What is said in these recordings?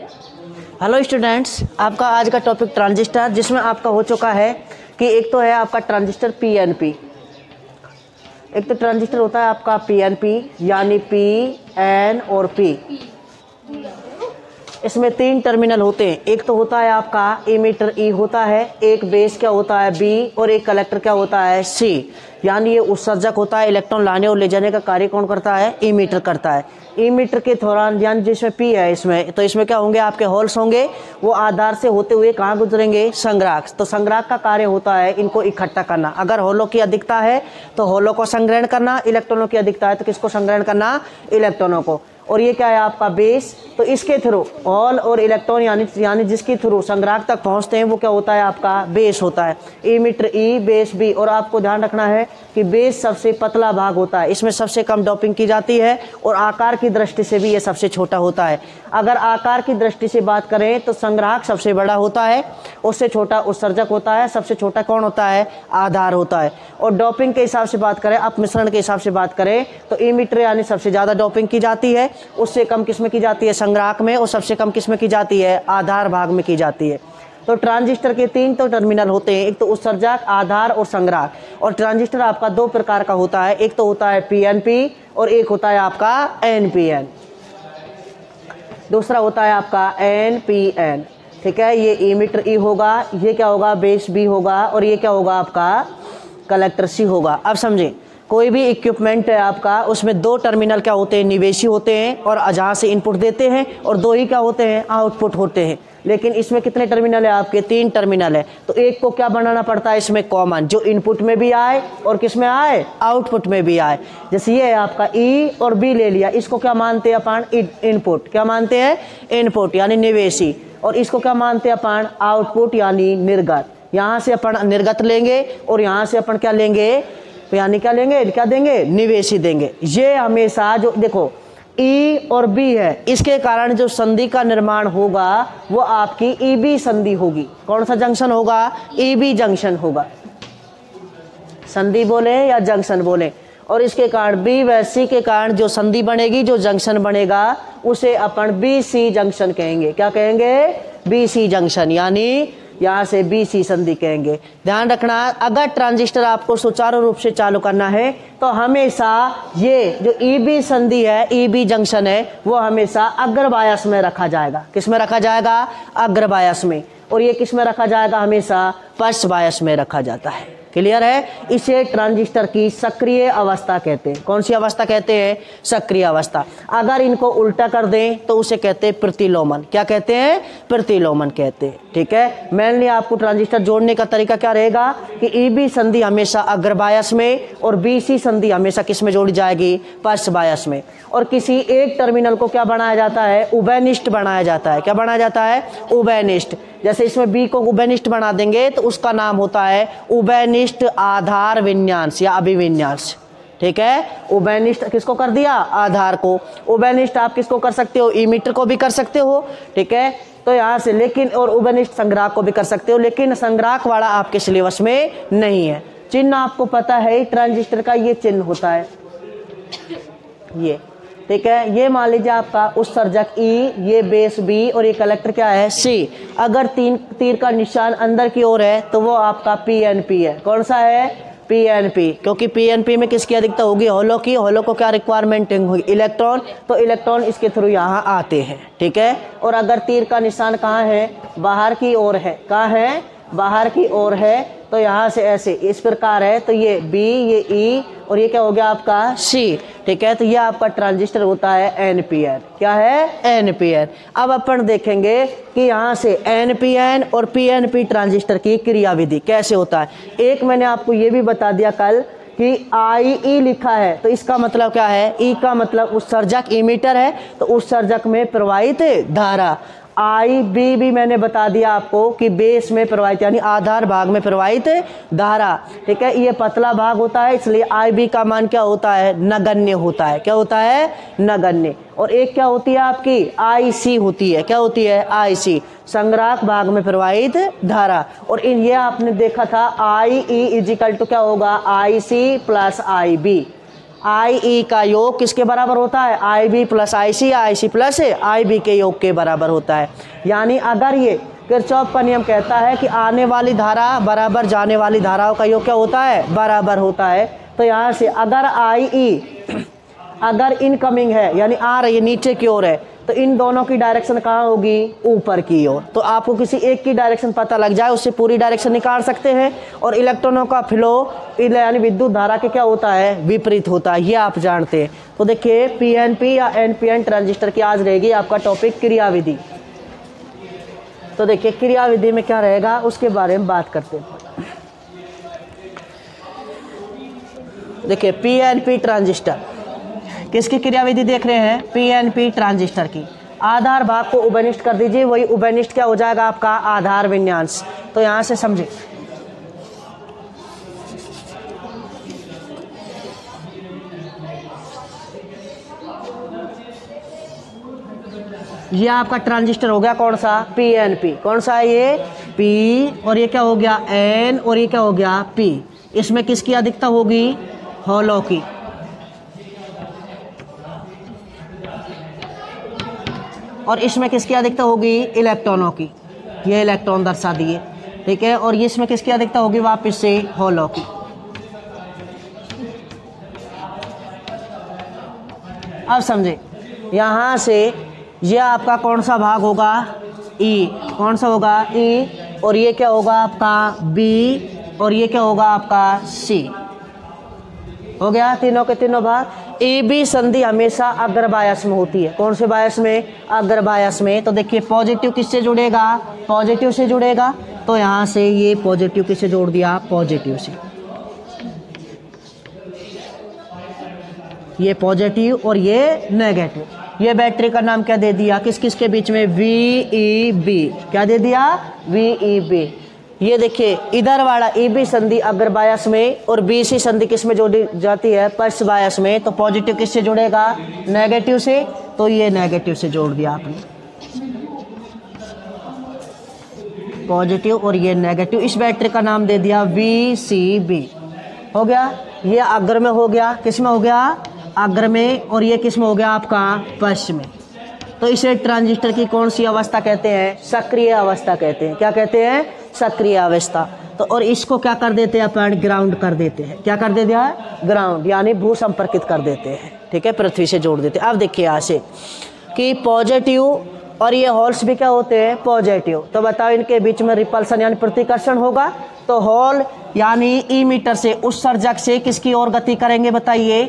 Hello students, आपका आज का टॉपिक ट्रांजिस्टर, जिसमें आपका हो चुका है कि एक तो है आपका ट्रांजिस्टर पीएनपी। एक तो ट्रांजिस्टर होता है आपका पीएनपी, यानी पी एन और पी। इसमें 3 टर्मिनल होते हैं। एक तो होता है आपका इमीटर ई होता है, एक बेस क्या होता है बी, और एक कलेक्टर क्या होता है सी। यानी ये उत्सर्जक होता है, इलेक्ट्रॉन लाने और ले जाने का कार्य कौन करता है? इमीटर करता है। इमीटर के दौरान यानी जिसमें पी है इसमें, तो इसमें क्या होंगे? आपके होल्स होंगे। वो आधार से होते हुए कहाँ गुजरेंगे? संग्राहक। तो संग्राहक का कार्य होता है इनको इकट्ठा करना। अगर होलों की अधिकता है तो होलों को संग्रहण करना, इलेक्ट्रॉनों की अधिकता है तो किसको संग्रहण करना? इलेक्ट्रॉनों को। और ये क्या है आपका बेस। तो इसके थ्रू होल और इलेक्ट्रॉन यानी जिसके थ्रू संग्राहक तक पहुंचते हैं वो क्या होता है? आपका बेस होता है। इमीटर ई, बेस बी। और आपको ध्यान रखना है कि बेस सबसे पतला भाग होता है, इसमें सबसे कम डोपिंग की जाती है और आकार की दृष्टि से भी ये सबसे छोटा होता है। अगर आकार की दृष्टि से बात करें तो संग्राहक सबसे बड़ा होता है, उससे छोटा उत्सर्जक होता है, सबसे छोटा कौन होता है? आधार होता है। और डोपिंग के हिसाब से बात करें, अपमिश्रण के हिसाब से बात करें तो इमीटर यानी सबसे ज़्यादा डोपिंग की जाती है, उससे कम किस्म की जाती है संग्राहक में, और सबसे कम किस्म की जाती है आधार भाग में की जाती है। तो ट्रांजिस्टर के 3 तो टर्मिनल होते हैं, एक तो उत्सर्जक, आधार और संग्राहक। और ट्रांजिस्टर आपका 2 प्रकार का होता है, एक तो होता है पीएनपी और एक होता है आपका एनपीएन। दूसरा होता है आपका एनपीएन। ठीक है, ये इमीटर ई होगा, ये क्या होगा? बेस बी होगा, और ये क्या होगा? आपका कलेक्टर सी होगा। अब समझें, कोई भी इक्विपमेंट है आपका, उसमें 2 टर्मिनल क्या होते हैं? निवेशी होते हैं, और जहाँ से इनपुट देते हैं, और 2 ही क्या होते हैं? आउटपुट होते हैं। लेकिन इसमें कितने टर्मिनल है आपके? 3 टर्मिनल है। तो एक को क्या बनाना पड़ता है इसमें? कॉमन, जो इनपुट में भी आए और किस में आए? आउटपुट में भी आए। जैसे ये है आपका ई और बी ले लिया, इसको क्या मानते हैं अपन? इनपुट। क्या मानते हैं? इनपुट यानी निवेशी। और इसको क्या मानते हैं अपन? आउटपुट यानी निर्गत। यहाँ से अपन निर्गत लेंगे और यहाँ से अपन क्या लेंगे? तो यानी क्या लेंगे? क्या देंगे? निवेशी देंगे। ये हमेशा जो देखो ई और बी है, इसके कारण जो संधि का निर्माण होगा वो आपकी ईबी संधि होगी। कौन सा जंक्शन होगा? ईबी जंक्शन होगा। संधि बोले या जंक्शन बोले। और इसके कारण बी व सी के कारण जो संधि बनेगी, जो जंक्शन बनेगा, उसे अपन बीसी जंक्शन कहेंगे। क्या कहेंगे? बीसी जंक्शन, यानी यहाँ से बीसी संधि कहेंगे। ध्यान रखना, अगर ट्रांजिस्टर आपको सुचारू रूप से चालू करना है तो हमेशा ये जो ईबी संधि है, ईबी जंक्शन है, वो हमेशा अग्रबायस में रखा जाएगा। किस में रखा जाएगा? अग्रबायस में। और ये किस में रखा जाएगा? हमेशा पश्च बायस में रखा जाता है। क्लियर है? इसे ट्रांजिस्टर की सक्रिय अवस्था कहते हैं। कौन सी अवस्था कहते हैं? सक्रिय अवस्था। अगर इनको उल्टा कर दें तो उसे कहते हैं प्रतिलोमन। क्या कहते हैं? प्रतिलोमन कहते हैं। ठीक है, मेनली आपको ट्रांजिस्टर जोड़ने का तरीका क्या रहेगा कि ईबी संधि हमेशा अग्रबायस में और बीसी संधि हमेशा किस में जोड़ी जाएगी? पश्च बायस में। और किसी एक टर्मिनल को क्या बनाया जाता है? उभयनिष्ठ बनाया जाता है। क्या बनाया जाता है? उभयनिष्ठ। जैसे इसमें बी को उभयनिष्ठ बना देंगे तो उसका नाम होता है उभयनिष्ठ आधार विन्यास या अभिविन्यास। ठीक है, उभयनिष्ठ किसको कर दिया? आधार को। उभयनिष्ठ आप किसको कर सकते हो? इमीटर को भी कर सकते हो। ठीक है, तो यहाँ से लेकिन, और उभयनिष्ठ संग्राहक को भी कर सकते हो, लेकिन संग्राहक वाला आपके सिलेबस में नहीं है। चिन्ह आपको पता है ट्रांजिस्टर का, ये चिन्ह होता है ये। ठीक है, ये मान लीजिए आपका उत्सर्जक ई, ये बेस बी, और ये कलेक्टर क्या है? सी। अगर तीर का निशान अंदर की ओर है तो वो आपका पीएनपी है। कौन सा है? पीएनपी। क्योंकि पीएनपी में किसकी अधिकता होगी? होलो की। होलो को क्या रिक्वायरमेंट होगी? इलेक्ट्रॉन। तो इलेक्ट्रॉन इसके थ्रू यहाँ आते हैं। ठीक है, और अगर तीर का निशान कहाँ है? बाहर की ओर है। कहाँ है? बाहर की ओर है। तो यहाँ से ऐसे इस प्रकार है, तो ये बी, ये ई, और ये क्या हो गया आपका? सी। ठीक है, तो ये आपका ट्रांजिस्टर होता है एनपीएन। क्या है? एनपीएन। अब अपन देखेंगे कि यहाँ से एनपीएन और पीएनपी ट्रांजिस्टर की क्रियाविधि कैसे होता है। एक मैंने आपको ये भी बता दिया कल कि आई ई लिखा है, तो इसका मतलब क्या है? ई का मतलब उत्सर्जक, इमीटर है, तो उत्सर्जक में प्रवाहित धारा। आई बी भी मैंने बता दिया आपको कि बेस में प्रवाहित यानी आधार भाग में प्रवाहित धारा। ठीक है, ये पतला भाग होता है, इसलिए आई बी का मान क्या होता है? नगण्य होता है। क्या होता है? नगण्य। और एक क्या होती है आपकी? आई सी होती है। क्या होती है? आई सी, संग्राहक भाग में प्रवाहित धारा। और इन ये आपने देखा था आई ई इजिकल टू क्या होगा? आई सी प्लस आई बी। आई ई का योग किसके बराबर होता है, आई B plus I C, I C plus I B के योग के बराबर होता है। यानी अगर ये किरचॉफ का नियम कहता है कि आने वाली धारा बराबर जाने वाली धाराओं का योग क्या होता है, बराबर होता है, तो यहाँ से अगर आई ई अगर इनकमिंग है यानी आ रही है नीचे की ओर है, तो इन दोनों की डायरेक्शन कहाँ होगी, ऊपर की ओर। तो आपको किसी एक की डायरेक्शन पता लग जाए उससे पूरी डायरेक्शन निकाल सकते हैं। और इलेक्ट्रॉनों का फ्लो यानी विद्युत धारा के क्या होता है, विपरीत होता है, ये आप जानते हैं। तो देखिए पीएनपी या एनपीएन ट्रांजिस्टर की आज रहेगी आपका टॉपिक क्रियाविधि। तो देखिए क्रियाविधि में क्या रहेगा उसके बारे में बात करते हैं। देखिए पीएनपी ट्रांजिस्टर किसकी क्रियाविधि देख रहे हैं, पीएनपी ट्रांजिस्टर की। आधार भाग को उभयनिष्ठ कर दीजिए, वही उभयनिष्ठ क्या हो जाएगा आपका आधार विन्यास। तो यहां से समझे, ये आपका ट्रांजिस्टर हो गया कौन सा, पीएनपी। कौन सा है ये, पी, और ये क्या हो गया एन, और ये क्या हो गया पी। इसमें किसकी अधिकता होगी, होलों की। और इसमें किसकी अधिकता होगी, इलेक्ट्रॉनों की। ये इलेक्ट्रॉन दर्शा दिए, ठीक है। और इसमें किसकी अधिकता होगी, वापस से होलों की। अब समझे, यहां से ये आपका कौन सा भाग होगा, ई। कौन सा होगा, ई। और ये क्या होगा आपका बी, और ये क्या होगा आपका सी। हो गया तीनों के तीनों भाग। ए बी संधि हमेशा अग्रबायस में होती है। कौन से बायस में, अग्रबायस में। तो देखिए पॉजिटिव किससे जुड़ेगा, पॉजिटिव से जुड़ेगा। तो यहां से ये पॉजिटिव किससे जोड़ दिया, पॉजिटिव से। ये पॉजिटिव और ये नेगेटिव। ये बैटरी का नाम क्या दे दिया, किस किस के बीच में, VEB। क्या दे दिया, VEB। ये देखिए इधर वाला EB संधि अग्रबायस में और BC संधि किस में जोड़ी जाती है, पश्च बायस में। तो पॉजिटिव किससे जुड़ेगा, नेगेटिव से। तो ये नेगेटिव से जोड़ दिया आपने, पॉजिटिव और ये नेगेटिव। इस बैटरी का नाम दे दिया VCB। हो गया, ये अग्र में हो गया, किस में हो गया, अग्र में। और ये किस में हो गया आपका पश्च में। तो इसे ट्रांजिस्टर की कौन सी अवस्था कहते हैं, सक्रिय अवस्था कहते हैं। क्या कहते हैं, सक्रिय अवस्था। तो और इसको क्या कर देते हैं अपन, ग्राउंड कर देते हैं। क्या कर देते हैं, ग्राउंड, यानी भू संपर्कित कर देते हैं, ठीक है, पृथ्वी से जोड़ देते हैं। अब देखिए यहाँ से कि पॉजिटिव और ये होल्स भी क्या होते हैं, पॉजिटिव। तो बताओ इनके बीच में रिपल्सन यानी प्रतिकर्षण होगा। तो होल यानी ई मीटर से उत्सर्जक से किसकी ओर गति करेंगे, बताइए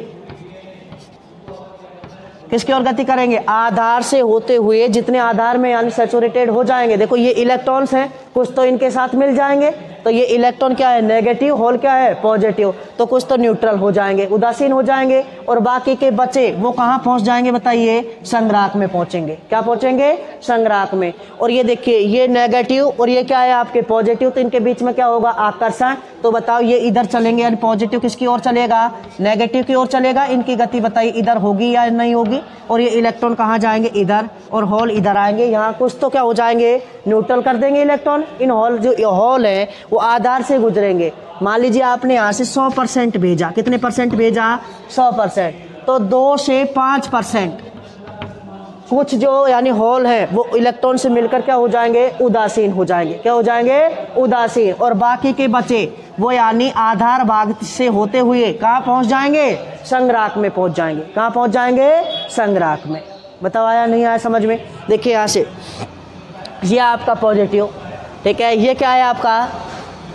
किसकी ओर गति करेंगे, आधार से होते हुए। जितने आधार में यानी सैचुरेटेड हो जाएंगे, देखो ये इलेक्ट्रॉन्स हैं, कुछ तो इनके साथ मिल जाएंगे। तो ये इलेक्ट्रॉन क्या है, नेगेटिव, होल क्या है, पॉजिटिव। तो कुछ तो न्यूट्रल हो जाएंगे, उदासीन हो जाएंगे। और बाकी के बचे वो कहाँ पहुंच जाएंगे, बताइए, संग्राहक में पहुंचेंगे। क्या पहुंचेंगे, संग्राहक में। और ये देखिए ये नेगेटिव और ये क्या है आपके पॉजिटिव। तो इनके बीच में क्या होगा, आकर्षण। तो बताओ ये इधर चलेंगे यानी पॉजिटिव किसकी ओर चलेगा, नेगेटिव की ओर चलेगा। इनकी गति बताइए इधर होगी या नहीं होगी। और ये इलेक्ट्रॉन कहाँ जाएंगे, इधर, और होल इधर आएंगे। यहाँ कुछ तो क्या हो जाएंगे, न्यूट्रल कर देंगे इलेक्ट्रॉन। इन होल जो होल है वो आधार से गुजरेंगे। मान लीजिए आपने यहाँ से 100% भेजा, कितने परसेंट भेजा, 100%। तो 2 से 5% कुछ जो यानी होल है वो इलेक्ट्रॉन से मिलकर क्या हो जाएंगे, उदासीन हो जाएंगे। क्या हो जाएंगे, उदासीन। और बाकी के बचे वो यानी आधार भाग से होते हुए कहाँ पहुंच जाएंगे, संग्राहक में पहुंच जाएंगे। कहाँ पहुंच जाएंगे, संग्राहक में। बताओ आया नहीं आया समझ में। देखिए यहाँ से ये आपका पॉजिटिव, ठीक है, ये क्या है आपका,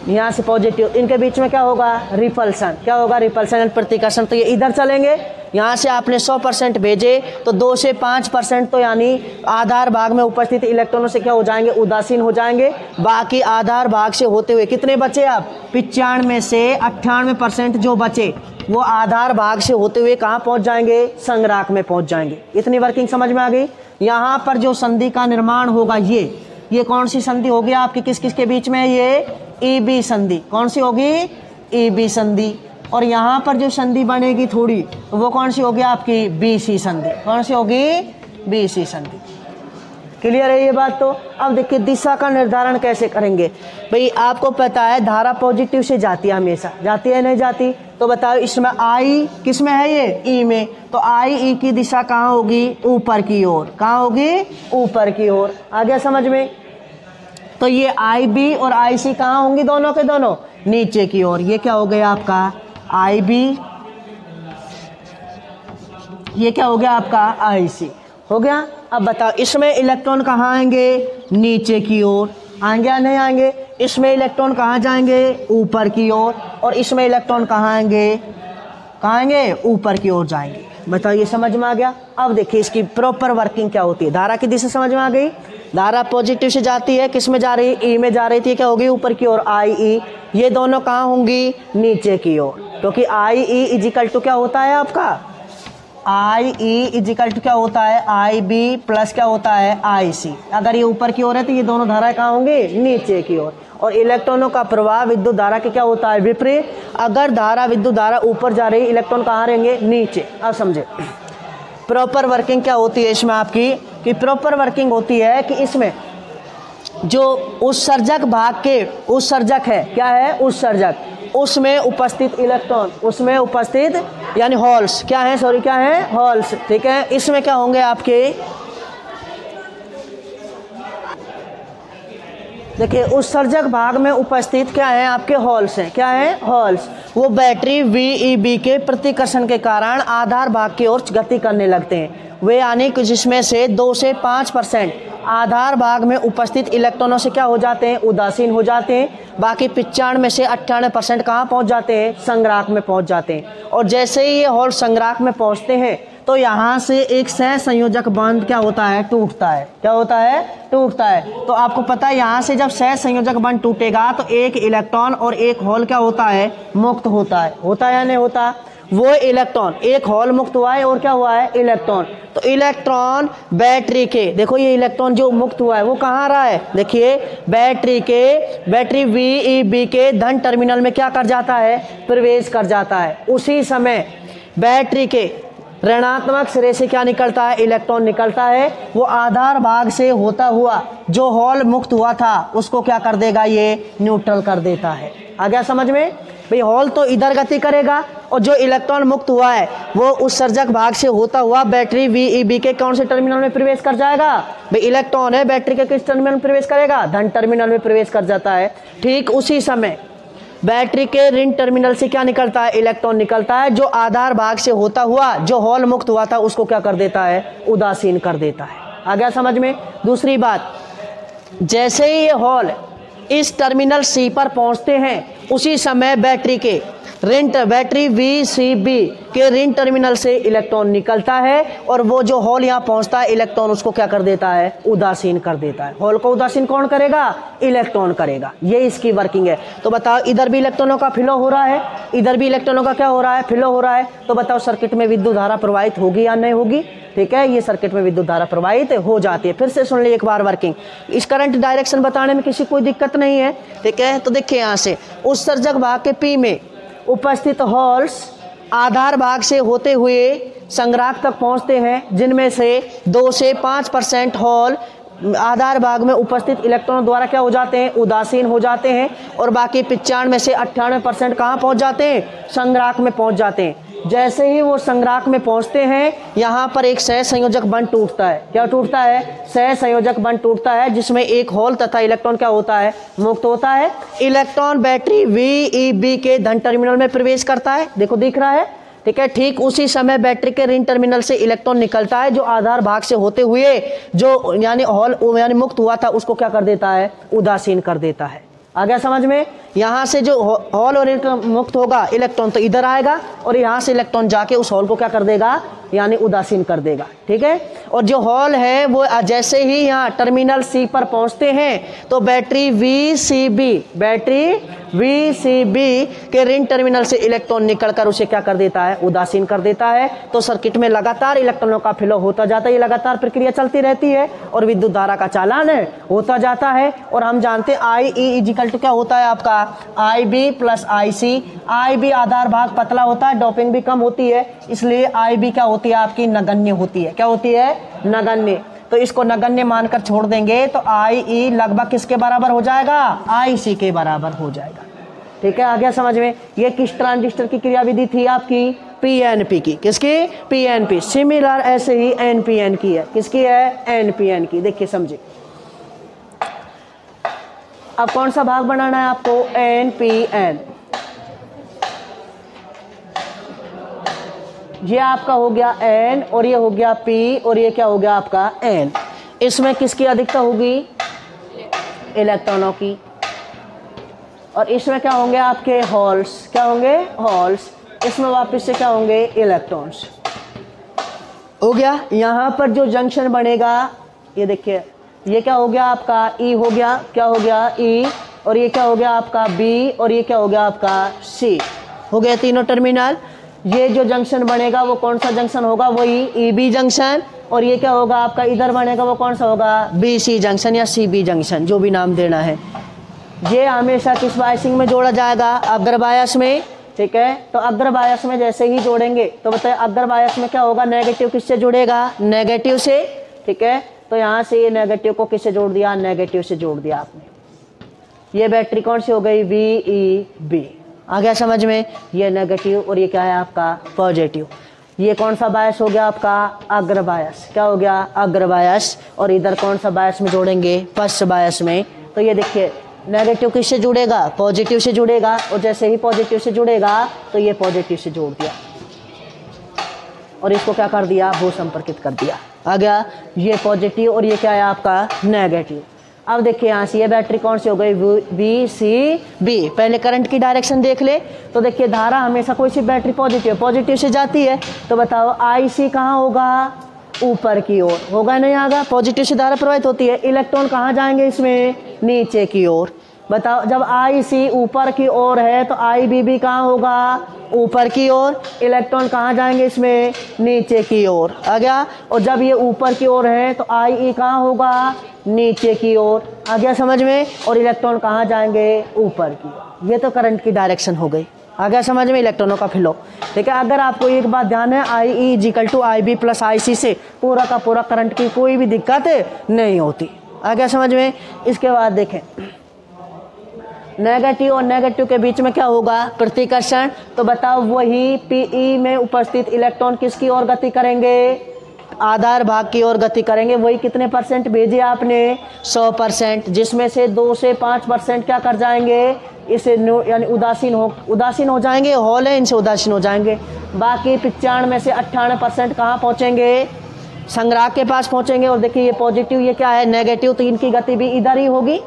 यहाँ से पॉजिटिव। इनके बीच में क्या होगा, रिपल्सन। क्या होगा, रिपल्सन प्रतिकर्षण। तो ये इधर चलेंगे। यहाँ से आपने 100% भेजे तो 2 से 5% तो यानी आधार भाग में उपस्थित इलेक्ट्रॉनों से क्या हो जाएंगे, उदासीन हो जाएंगे। बाकी आधार भाग से होते हुए कितने बचे, आप 95 में से 98% जो बचे वो आधार भाग से होते हुए कहाँ पहुँच जाएंगे, संग्राहक में पहुँच जाएंगे। इतनी वर्किंग समझ में आ गई। यहाँ पर जो संधि का निर्माण होगा ये कौन सी संधि होगी आपकी, किस किस के बीच में, ये EB संधि। कौन सी होगी, EB संधि। और यहाँ पर जो संधि बनेगी थोड़ी वो कौन सी होगी आपकी, BC संधि। कौन सी होगी, BC संधि। क्लियर है ये बात। तो अब देखिए दिशा का निर्धारण कैसे करेंगे। भाई आपको पता है धारा पॉजिटिव से जाती है, हमेशा जाती है नहीं जाती। तो बताओ इसमें आई किस में है, ये ई में, तो आई ई की दिशा कहाँ होगी, ऊपर की ओर। कहाँ होगी, ऊपर की ओर। आ गया समझ में। तो ये आई बी और आई सी कहाँ होंगी, दोनों के दोनों नीचे की ओर। ये क्या हो गया आपका आई बी, ये क्या हो गया आपका आई सी, हो गया। अब बताओ इसमें इलेक्ट्रॉन कहाँ आएंगे, नीचे की ओर आएंगे या नहीं आएंगे। इसमें इलेक्ट्रॉन कहाँ जाएंगे, ऊपर की ओर। और इसमें इलेक्ट्रॉन कहाँ आएंगे, कहाँ आएंगे, ऊपर की ओर जाएंगे। बताओ ये समझ में आ गया। अब देखिए इसकी प्रॉपर वर्किंग क्या होती है। धारा की दिशा समझ में आ गई। धारा पॉजिटिव से जाती है, किस में जा रही है, ई में जा रही थी, क्या होगी, ऊपर की ओर आई ई। ये दोनों कहाँ होंगी, नीचे की ओर, क्योंकि आई ई इजिकल टू क्या होता है आपका, आई ई इजिकल टू क्या होता है, आई बी प्लस क्या होता है, आई सी। अगर ये ऊपर की ओर है तो ये दोनों धाराएं कहाँ होंगी, नीचे की ओर। और इलेक्ट्रॉनों का प्रवाह विद्युत धारा के क्या होता है, विपरीत। अगर धारा विद्युत धारा ऊपर जा रही, इलेक्ट्रॉन कहाँ रहेंगे, नीचे। अब समझे प्रॉपर वर्किंग क्या होती है इसमें आपकी, कि प्रॉपर वर्किंग होती है कि इसमें जो उत्सर्जक भाग के उत्सर्जक है, क्या है उत्सर्जक, उसमें उपस्थित इलेक्ट्रॉन, उसमें उपस्थित यानी हॉल्स क्या है, सॉरी क्या है, हॉल्स, ठीक है। इसमें क्या होंगे आपके, देखिए उत्सर्जक भाग में उपस्थित क्या है आपके, हॉल्स हैं। क्या है, हॉल्स। वो बैटरी VeB के प्रतिकर्षण के कारण आधार भाग की ओर गति करने लगते हैं। वे यानी कि जिसमें से 2 से 5% आधार भाग में उपस्थित इलेक्ट्रॉनों से क्या हो जाते हैं, उदासीन हो जाते हैं। बाकी 95 से 98% कहाँ पहुँच जाते हैं, संग्राहक में पहुँच जाते हैं। और जैसे ही ये हॉल संग्राहक में पहुँचते हैं तो यहाँ से एक सहसंयोजक बंध क्या होता है, टूटता है। क्या होता है, टूटता है। तो आपको पता है यहाँ से जब सहसंयोजक बंध टूटेगा तो एक इलेक्ट्रॉन और एक होल क्या होता है, मुक्त होता है। होता है या नहीं होता, वो इलेक्ट्रॉन, एक होल मुक्त हुआ है और क्या हुआ है, इलेक्ट्रॉन। तो इलेक्ट्रॉन बैटरी के, देखो ये इलेक्ट्रॉन जो मुक्त हुआ है वो कहाँ आ रहा है, देखिए बैटरी VeB के धन टर्मिनल में क्या कर जाता है, प्रवेश कर जाता है। उसी समय बैटरी के ऋणात्मक सिरे से क्या निकलता है, इलेक्ट्रॉन निकलता है। वो आधार भाग से होता हुआ जो हॉल मुक्त हुआ था उसको क्या कर देगा, ये न्यूट्रल कर देता है। आ गया समझ में भाई। हॉल तो इधर गति करेगा और जो इलेक्ट्रॉन मुक्त हुआ है वो उत्सर्जक भाग से होता हुआ बैटरी VeB के कौन से टर्मिनल में प्रवेश कर जाएगा, भाई इलेक्ट्रॉन है, बैटरी के किस टर्मिनल में प्रवेश करेगा, धन टर्मिनल में प्रवेश कर जाता है। ठीक उसी समय बैटरी के ऋण टर्मिनल से क्या निकलता है, इलेक्ट्रॉन निकलता है, जो आधार भाग से होता हुआ जो हॉल मुक्त हुआ था उसको क्या कर देता है, उदासीन कर देता है। आ गया समझ में। दूसरी बात, जैसे ही ये हॉल इस टर्मिनल C पर पहुंचते हैं उसी समय बैटरी VCB के ऋण टर्मिनल से इलेक्ट्रॉन निकलता है और वो जो हॉल यहाँ पहुंचता है इलेक्ट्रॉन उसको क्या कर देता है, उदासीन कर देता है। हॉल को उदासीन कौन करेगा, इलेक्ट्रॉन करेगा। ये इसकी वर्किंग है। तो बताओ इधर भी इलेक्ट्रॉनों का फ्लो हो रहा है, इधर भी इलेक्ट्रॉनों का क्या हो रहा है, फ्लो हो रहा है। तो बताओ सर्किट में विद्युत धारा प्रवाहित होगी या नहीं होगी, ठीक है। ये सर्किट में विद्युत धारा प्रवाहित हो जाती है। फिर से सुन ली एक बार वर्किंग। इस करंट डायरेक्शन बताने में किसी कोई दिक्कत नहीं है, ठीक है। तो देखिए यहाँ से उत्सर्जक भाग के P में उपस्थित हॉल्स आधार भाग से होते हुए संग्राहक तक पहुंचते हैं, जिनमें से 2 से 5% हॉल आधार भाग में उपस्थित इलेक्ट्रॉन द्वारा क्या हो जाते हैं, उदासीन हो जाते हैं। और बाकी 95 से 98% कहाँ पहुंच जाते हैं, संग्राहक में पहुंच जाते हैं। जैसे ही वो संग्राहक में पहुंचते हैं यहाँ पर एक सहसंयोजक बंध टूटता है। क्या टूटता है, सहसंयोजक बंध टूटता है, जिसमें एक होल तथा इलेक्ट्रॉन क्या होता है, मुक्त होता है। इलेक्ट्रॉन बैटरी VeB के धन टर्मिनल में प्रवेश करता है, देखो दिख रहा है, ठीक है। ठीक उसी समय बैटरी के ऋण टर्मिनल से इलेक्ट्रॉन निकलता है, जो आधार भाग से होते हुए जो यानी हॉल यानी मुक्त हुआ था उसको क्या कर देता है, उदासीन कर देता है। आ गया समझ में। यहाँ से जो हॉल और इलेक्ट्रॉन मुक्त होगा, इलेक्ट्रॉन तो इधर आएगा और यहाँ से इलेक्ट्रॉन जाके उस हॉल को क्या कर देगा, यानी उदासीन कर देगा, ठीक है। और जो हॉल है वो जैसे ही यहाँ टर्मिनल C पर पहुँचते हैं तो बैटरी VCB के ऋण टर्मिनल से इलेक्ट्रॉन निकलकर उसे क्या कर देता है, उदासीन कर देता है। तो सर्किट में लगातार इलेक्ट्रॉनों का फ्लो होता जाता है, ये लगातार प्रक्रिया चलती रहती है और विद्युत धारा का चालन होता जाता है। और हम जानते हैं IE इजिकल टू क्या होता है आपका, IB प्लस IC। IB आधार भाग पतला होता है, डोपिंग भी कम होती है, इसलिए IB क्या होती है आपकी, नगण्य होती है। क्या होती है, नगण्य। तो इसको नगण्य मानकर छोड़ देंगे तो IE लगभग किसके बराबर हो जाएगा, IC के बराबर हो जाएगा, ठीक है, आ गया समझ में। ये किस ट्रांजिस्टर की क्रियाविधि थी आपकी? पीएनपी की। किसकी? पीएनपी। सिमिलर ऐसे ही एनपीएन की है। किसकी है? एनपीएन की। देखिए समझे, अब कौन सा भाग बनाना है आपको? एनपीएन। ये आपका हो गया एन और ये हो गया पी और ये क्या हो गया आपका एन। इसमें किसकी अधिकता होगी? इलेक्ट्रॉनों की। और इसमें क्या होंगे आपके? होल्स। क्या होंगे? होल्स। इसमें वापस से क्या होंगे? इलेक्ट्रॉन्स। हो गया। यहाँ पर जो जंक्शन बनेगा, ये देखिए, ये क्या हो गया आपका? ई हो गया। क्या हो गया? ई। और ये क्या हो गया आपका? बी। और ये क्या हो गया आपका? सी। हो गया तीनों टर्मिनल। ये जो जंक्शन बनेगा वो कौन सा जंक्शन होगा? वही ई बी जंक्शन। और ये क्या होगा आपका? इधर बनेगा वो कौन सा होगा? बी सी जंक्शन या सी बी जंक्शन, जो भी नाम देना है। ये हमेशा किस बायसिंग में जोड़ा जाएगा? अग्र बायस में। ठीक है, तो अग्र बायस में जैसे ही जोड़ेंगे तो बताए अग्र बायस में क्या होगा? नेगेटिव किससे जुड़ेगा? नेगेटिव से। ठीक है, तो यहाँ से ये नेगेटिव को किससे जोड़ दिया? नेगेटिव से जोड़ दिया आपने। ये बैटरी कौन सी हो गई? V E B. आ गया समझ में? ये नेगेटिव और ये क्या है आपका? पॉजिटिव। ये कौन सा बायस हो गया आपका? अग्र बायस। क्या हो गया? अग्र बायस। और इधर कौन सा बायस में जोड़ेंगे? पश्च बायस में। तो ये देखिए, नेगेटिव किससे जुड़ेगा? पॉजिटिव से जुड़ेगा। और जैसे ही पॉजिटिव से जुड़ेगा तो ये पॉजिटिव से जोड़ दिया और इसको क्या कर दिया? भू संपर्कित कर दिया। आ गया ये पॉजिटिव और ये क्या है आपका? नेगेटिव। अब देखिए यहाँ से ये बैटरी कौन सी हो गई? B C B. पहले करंट की डायरेक्शन देख ले तो देखिए, धारा हमेशा कोई सी बैटरी पॉजिटिव से जाती है। तो बताओ आई सी कहाँ होगा? ऊपर की ओर होगा, नहीं आगा? पॉजिटिव से धारा प्रवाहित होती है। इलेक्ट्रॉन कहाँ जाएंगे इसमें? नीचे की ओर। बताओ, जब आई सी ऊपर की ओर है तो आई बी भी कहाँ होगा? ऊपर की ओर। इलेक्ट्रॉन कहाँ जाएंगे इसमें? नीचे की ओर। आ गया। और जब ये ऊपर की ओर है तो आई ई कहाँ होगा? नीचे की ओर। आ गया समझ में? और इलेक्ट्रॉन कहाँ जाएंगे? ऊपर की। ये तो करंट की डायरेक्शन हो गई। आ गया समझ में? इलेक्ट्रॉनों का फ्लो। ठीक है, अगर आपको एक बात ध्यान है, I E equal to I B plus I C से पूरा का पूरा करंट की कोई भी दिक्कत नहीं होती। आ गया समझ में? इसके बाद देखें, नेगेटिव और नेगेटिव के बीच में क्या होगा? प्रतिकर्षण। तो बताओ, वही पीई में उपस्थित इलेक्ट्रॉन किसकी ओर गति करेंगे? आधार भाग की ओर गति करेंगे। वही कितने % भेजे आपने? 100%, जिसमें से 2 से 5% क्या कर जाएंगे? इसे यानी उदासीन हो जाएंगे। हॉल है, इनसे उदासीन हो जाएंगे। बाकी 95 में से 98% कहाँ पहुँचेंगे? संग्राहक के पास पहुँचेंगे। और देखिए, ये पॉजिटिव, ये क्या है? नेगेटिव। तो इनकी गति भी इधर ही होगी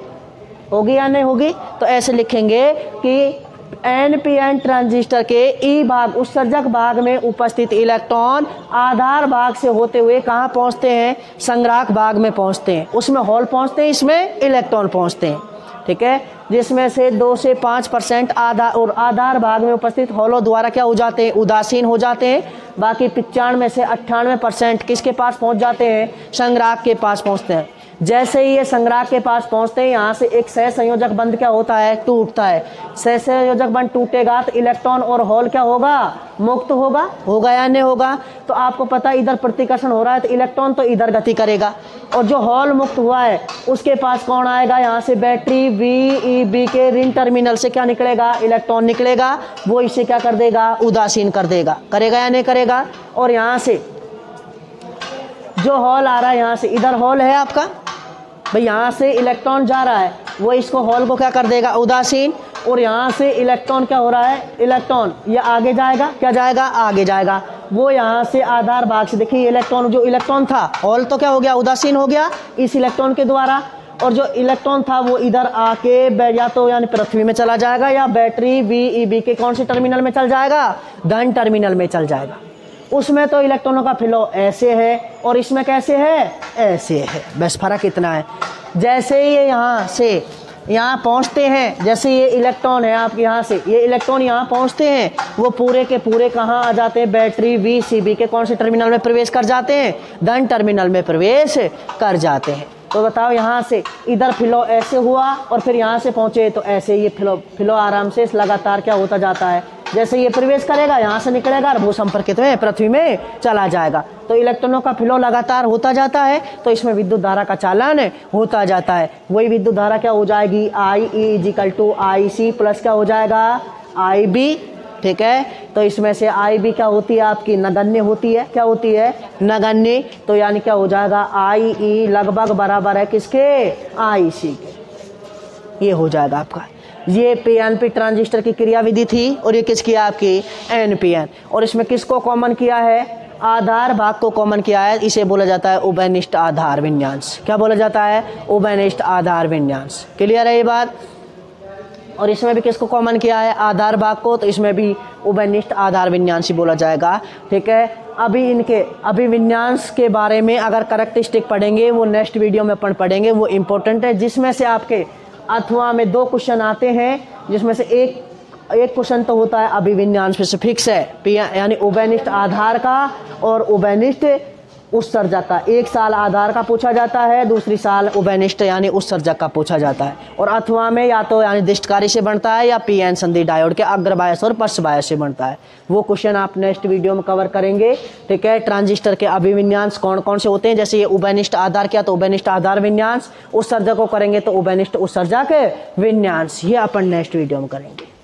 या नहीं होगी? तो ऐसे लिखेंगे कि एनपीएन ट्रांजिस्टर के ई भाग, उत्सर्जक भाग में उपस्थित इलेक्ट्रॉन आधार भाग से होते हुए कहाँ पहुँचते हैं? संग्राहक भाग में पहुँचते हैं। उसमें होल पहुँचते हैं, इसमें इलेक्ट्रॉन पहुँचते हैं। ठीक है, जिसमें से 2 से 5% आधार भाग में उपस्थित होलों द्वारा क्या हो जाते हैं? उदासीन हो जाते हैं। बाकी 95 में से 98% किसके पास पहुँच जाते हैं? संग्राहक के पास पहुँचते हैं। जैसे ही ये संग्राहक के पास पहुंचते हैं, यहाँ से एक सहसंयोजक बंध क्या होता है? टूटता है। सहसंयोजक बंध टूटेगा तो इलेक्ट्रॉन और होल क्या होगा? मुक्त होगा या नहीं होगा? तो आपको पता है, इधर प्रतिकर्षण हो रहा है तो इलेक्ट्रॉन तो इधर गति करेगा। और जो होल मुक्त हुआ है उसके पास कौन आएगा? यहाँ से बैटरी वी ई बी के ऋण टर्मिनल से क्या निकलेगा? इलेक्ट्रॉन निकलेगा। वो इसे क्या कर देगा? उदासीन कर देगा। करेगा या नहीं करेगा? और यहाँ से जो होल आ रहा है, यहाँ से इधर होल है आपका भाई, यहाँ से इलेक्ट्रॉन जा रहा है, वो इसको होल को क्या कर देगा? उदासीन। और यहाँ से इलेक्ट्रॉन क्या हो रहा है? इलेक्ट्रॉन ये आगे जाएगा। क्या जाएगा? आगे जाएगा। वो यहाँ से आधार भाग से, देखिए इलेक्ट्रॉन, जो इलेक्ट्रॉन था होल तो क्या हो गया? उदासीन हो गया इस इलेक्ट्रॉन के द्वारा। और जो इलेक्ट्रॉन था वो इधर आके या तो यानी पृथ्वी में चला जाएगा या बैटरी वी ई बी के कौन से टर्मिनल में चल जाएगा? धन टर्मिनल में चल जाएगा। उसमें तो इलेक्ट्रॉनों का फ्लो ऐसे है और इसमें कैसे है? ऐसे है। बस फर्क इतना है। जैसे ही ये यहाँ से यहाँ पहुँचते हैं, जैसे ये इलेक्ट्रॉन है आप यहाँ से, ये इलेक्ट्रॉन यहाँ पहुँचते हैं, वो पूरे के पूरे कहाँ आ जाते हैं? बैटरी वी सी बी के कौन से टर्मिनल में प्रवेश कर जाते हैं? धन टर्मिनल में प्रवेश कर जाते हैं। तो बताओ, यहाँ से इधर फ्लो ऐसे हुआ और फिर यहाँ से पहुँचे तो ऐसे ये फ्लो आराम से लगातार क्या होता जाता है? जैसे ये प्रवेश करेगा, यहाँ से निकलेगा और भू संपर्कित में पृथ्वी में चला जाएगा। तो इलेक्ट्रॉनों का फ्लो लगातार होता जाता है, तो इसमें विद्युत धारा का चालन होता जाता है। वही विद्युत धारा क्या हो जाएगी, I E equal to I C plus क्या हो जाएगा, आई बी। ठीक है, तो इसमें से आई बी क्या होती है आपकी, नगण्य होती है। क्या होती है, नगण्य। तो यानी क्या हो जाएगा, आई ई लगभग बराबर है किसके, आई सी के। ये हो जाएगा आपका। ये पीएनपी ट्रांजिस्टर की क्रियाविधि थी और ये किसकी है आपकी, एनपीएन। और इसमें किसको कॉमन किया है, आधार भाग को कॉमन किया है। इसे बोला जाता है उभयनिष्ठ आधार विन्यास। क्या बोला जाता है, उभयनिष्ठ आधार विन्यास। क्लियर है ये बात। और इसमें भी किसको कॉमन किया है, आधार भाग को, तो इसमें भी उभयनिष्ठ आधार विन्यास ही बोला जाएगा। ठीक है, अभी इनके अभिविन्यास के बारे में अगर कैरेक्टरिस्टिक पढ़ेंगे वो नेक्स्ट वीडियो में अपन पढ़ेंगे, वो इंपॉर्टेंट है। जिसमें से आपके अथवा में 2 क्वेश्चन आते हैं, जिसमें से एक क्वेश्चन तो होता है अभिविन्यास स्पेसिफिक्स है, यानी उभयनिष्ठ आधार का और उभयनिष्ठ उत्सर्जक का। एक साल आधार का पूछा जाता है, दूसरी साल उभयनिष्ठ यानी उत्सर्जक का पूछा जाता है। और अथवा में या तो यानी दिष्टकारी से बनता है या पीएन संधि डायोड के अग्रबायस और पश्चबायस से बनता है। वो क्वेश्चन आप नेक्स्ट वीडियो में कवर करेंगे। ठीक है, ट्रांजिस्टर के अभिविन्यास कौन कौन से होते हैं, जैसे ये उभयनिष्ठ आधार किया तो उभयनिष्ठ आधार विन्यास, उत्सर्जक को करेंगे तो उभयनिष्ठ उत्सर्जक विन्यास। ये अपन नेक्स्ट वीडियो में करेंगे।